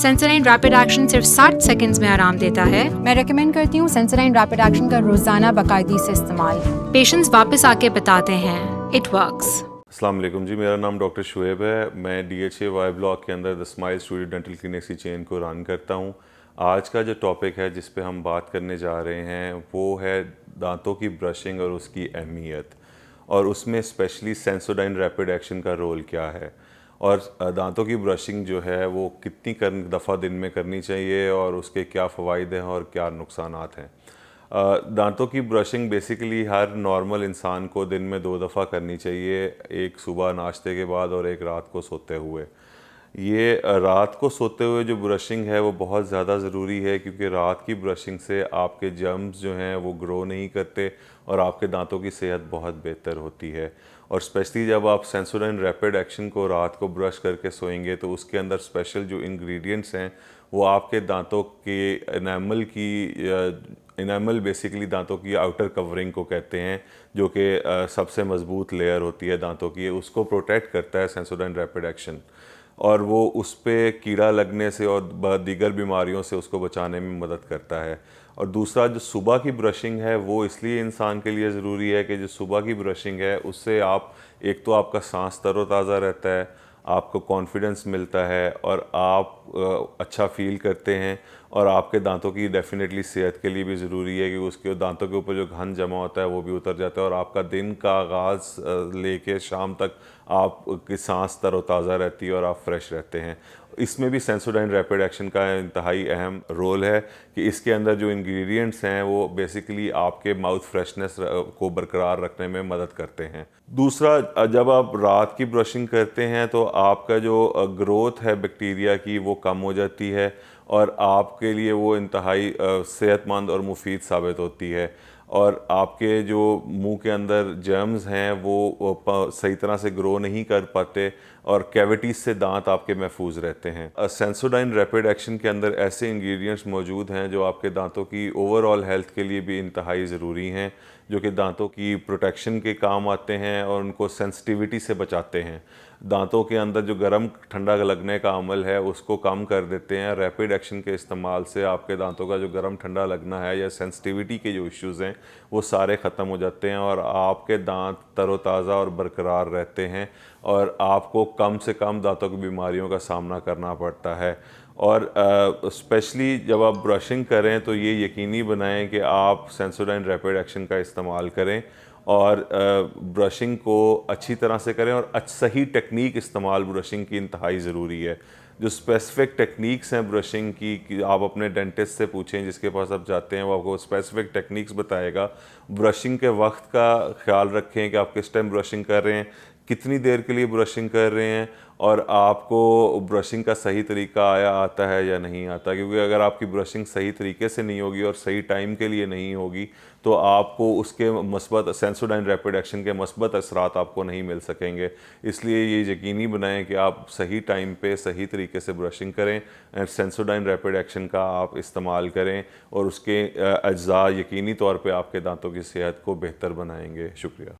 Sensodyne rapid action सिर्फ 60 seconds में आराम देता है। मैं रेकमेंड करती हूँ सेंसोडाइन रैपिड एक्शन का रोजाना बाकायदगी से इस्तेमाल। पेशेंट्स वापस आके बताते हैं इट वर्क्स। अस्सलाम वालेकुम जी, मेरा नाम डॉक्टर शुएब है। मैं DHA वाई ब्लॉक के अंदर the smile studio dental clinics की चेन को रन करता हूँ। आज का जो टॉपिक है जिस पे हम बात करने जा रहे हैं वो है दांतों की ब्रशिंग और उसकी अहमियत, और उसमें स्पेशली सेंसोडाइन रैपिड एक्शन का रोल क्या है, और दांतों की ब्रशिंग जो है वो कितनी दफ़ा दिन में करनी चाहिए और उसके क्या फ़वाइद हैं और क्या नुकसानात हैं। दांतों की ब्रशिंग बेसिकली हर नॉर्मल इंसान को दिन में 2 दफ़ा करनी चाहिए, एक सुबह नाश्ते के बाद और एक रात को सोते हुए। ये रात को सोते हुए जो ब्रशिंग है वो बहुत ज़्यादा ज़रूरी है, क्योंकि रात की ब्रशिंग से आपके जर्म्स जो हैं वो ग्रो नहीं करते और आपके दांतों की सेहत बहुत बेहतर होती है। और स्पेशली जब आप सेंसोडाइन रैपिड एक्शन को रात को ब्रश करके सोएंगे तो उसके अंदर स्पेशल जो इंग्रेडिएंट्स हैं वो आपके दांतों के इनामल बेसिकली दांतों की आउटर कवरिंग को कहते हैं, जो कि सबसे मजबूत लेयर होती है दांतों की, उसको प्रोटेक्ट करता है सेंसोडाइन रैपिड एक्शन, और वो उस पर कीड़ा लगने से और दीगर बीमारियों से उसको बचाने में मदद करता है। और दूसरा जो सुबह की ब्रशिंग है वो इसलिए इंसान के लिए ज़रूरी है कि जो सुबह की ब्रशिंग है उससे आप एक तो आपका सांस तरोताज़ा रहता है, आपको कॉन्फिडेंस मिलता है और आप अच्छा फील करते हैं, और आपके दांतों की डेफिनेटली सेहत के लिए भी ज़रूरी है कि उसके दांतों के ऊपर जो घन जमा होता है वो भी उतर जाता है और आपका दिन का आगाज़ लेके शाम तक आपकी सांस तरोताज़ा रहती है और आप फ्रेश रहते हैं। इसमें भी सेंसोडाइन रैपिड एक्शन का इंतहाई अहम रोल है कि इसके अंदर जो इंग्रेडिएंट्स हैं वो बेसिकली आपके माउथ फ्रेशनेस को बरकरार रखने में मदद करते हैं। दूसरा, जब आप रात की ब्रशिंग करते हैं तो आपका जो ग्रोथ है बैक्टीरिया की वो कम हो जाती है और आपके लिए वो इंतहाई सेहतमंद और मुफीद साबित होती है, और आपके जो मुंह के अंदर जर्म्स हैं वो सही तरह से ग्रो नहीं कर पाते और कैविटीज़ से दांत आपके महफूज रहते हैं। सेंसोडाइन रैपिड एक्शन के अंदर ऐसे इंग्रेडिएंट्स मौजूद हैं जो आपके दांतों की ओवरऑल हेल्थ के लिए भी इंतहाई ज़रूरी हैं, जो कि दांतों की प्रोटेक्शन के काम आते हैं और उनको सेंसिटिविटी से बचाते हैं। दांतों के अंदर जो गर्म ठंडा लगने का अमल है उसको कम कर देते हैं। रैपिड एक्शन के इस्तेमाल से आपके दांतों का जो गर्म ठंडा लगना है या सेंसिटिविटी के जो इश्यूज़ हैं वो सारे ख़त्म हो जाते हैं और आपके दांत तरोताज़ा और बरकरार रहते हैं और आपको कम से कम दांतों की बीमारियों का सामना करना पड़ता है। और स्पेशली जब आप ब्रशिंग करें तो ये यकीनी बनाएं कि आप सेंसोडाइन रैपिड एक्शन का इस्तेमाल करें और ब्रशिंग को अच्छी तरह से करें और सही टेक्निक इस्तेमाल ब्रशिंग की इंतहाई ज़रूरी है। जो स्पेसिफिक टेक्निक्स हैं ब्रशिंग की कि आप अपने डेंटिस्ट से पूछें, जिसके पास आप जाते हैं वो आपको स्पेसिफिक टेक्निक्स बताएगा। ब्रशिंग के वक्त का ख्याल रखें कि आप किस टाइम ब्रशिंग कर रहे हैं, कितनी देर के लिए ब्रशिंग कर रहे हैं और आपको ब्रशिंग का सही तरीका आता है या नहीं आता, क्योंकि अगर आपकी ब्रशिंग सही तरीके से नहीं होगी और सही टाइम के लिए नहीं होगी तो आपको उसके मस्बत सेंसोडाइन रैपिड एक्शन के मस्बत असरात आपको नहीं मिल सकेंगे। इसलिए ये यकीनी बनाएं कि आप सही टाइम पे सही तरीके से ब्रशिंग करें एंड सेंसोडाइन रैपिड एक्शन का आप इस्तेमाल करें और उसके अज्जा यकीनी तौर पे आपके दांतों की सेहत को बेहतर बनाएंगे। शुक्रिया।